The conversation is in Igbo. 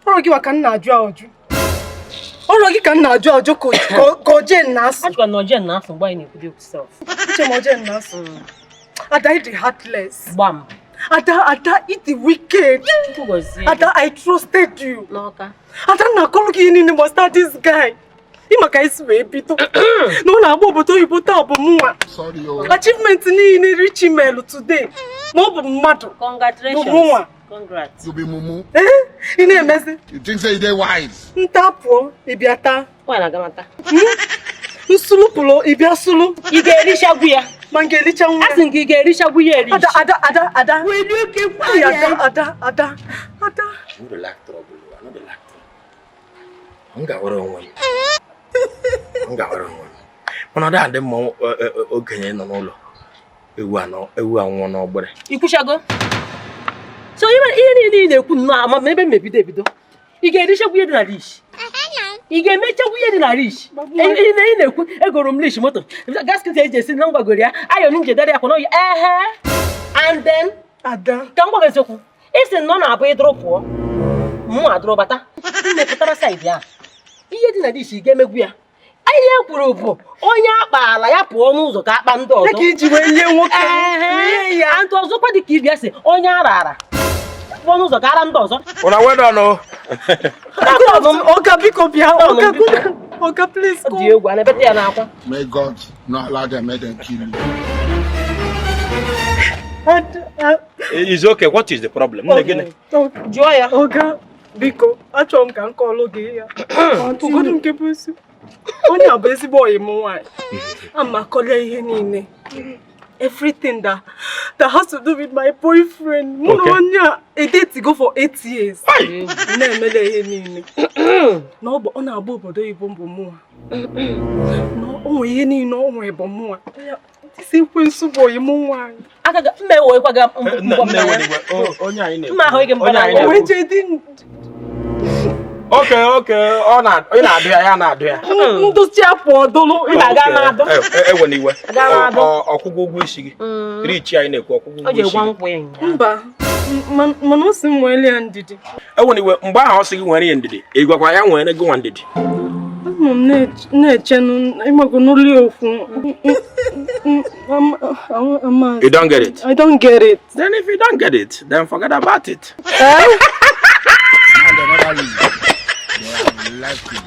Orogi wa kan na aju aju. Orogi kan na aju aju ko jen nas. Ajwa no jen nas ngba ni ku yourself. Che mo jen nas. Ada it heartless. Bam. Ada it wicked. Ada I trusted you. No ka. Ada na call gi ni must start this guy. Ima ka isi we bito. No na agbo boto iboto abomwa. Sorry yo. Achievement ni reach email today. No bu mmadu. Congratulations. Congrats. You be mumu. Ị na-emezi. You think say you dey wise? Ntapuo ibiata. Kwa na gamata. Nsulu pulo ibia sulu. Ị ga-erichagwu ya. Ma nke ericha nwa. Asị nke ị ga-erichagwu ya eri. Ada. Will you keep Ada. No dey lack trouble. No dey lack trouble. Nga wara onwe. Mana da ande mo ogenye no n'ụlọ. Ewu anwụ n'ogbere. Ikwushago. So ihe niile na-ekwu nnọọ ama ma ebe mmebido ebido. Ị ga-erichagwu ihe dị na dish. Ị ga-emechagwu ihe dị na dish. Ihe na-ekwu egoro m lish moto. Gasket eji esi na ngwagoro ya. Ayo nje dere ya kwụna and then Ada. ka m gwa eziokwu. Isi nọ na-abụ ịdụrụ pụọ. Mụ adụrụ bata. Mmepụtara side ya. Ihe dị na dish ị ga-emegwu ya. Ihe kwuru bụ onye akpala ya pụọ n'ụzọ ka akpa ndị ọzọ. Ka iji wee lie nwoke. Ya ntụ ọzọkwa dị ka ibia si onye ara. Pụọ n'ụzọ ka ara ndị ọzọ. Una well done o. Oga biko bịa. Oga please go. Dị egwu ana-ebete ya n'akwa. May God not allow them make them kill you. It's okay. What is the problem? Jụọ ya. Oga biko achọrọ m ka m kọọlụ gị ya. Ugodu nke bụ isi. Onye abụ ezigbo oyi m nwanyị. Ama kọle ihe niile. Everything that has to do with my boyfriend. Mụ na onye a date go for 8 years. Na-emele ihe niile. Na ọ na-agba obodo Igbo mbụ mụ. Na o nwere ihe niile o nwere bụ mụ. Isi ekwensu bụ oyi m nwanyị. Agaga mmewekwa ga Onye anyị na-ekwu. mma ahụ ige mbana. O wee jee dị Okay. Ọ na-adụ ya na-adụ ya. ndozi apụ ọdụlụ. Ị ga-aga na-adụ. Ewe n'iwe. Aga na-adụ. Ọkwụgwọ ụgwọ isi gị. Richi anyị na-ekwu ọkwụgwọ O ụgwọ ji isi gwa gị. nkwụ ya. Mba. Mana o si m nwere ya ndidi. Ewe n'iwe mgbe ahụ ọ sị gị nwere ya ndidi. Ị gwakwa ya nwere gị nwa ndidi. Anọ m na-eche ịmago n'ụlọ okwu. You don't get it. I don't get it. Then if you don't get it, then forget about it. And they never leave. They have left you.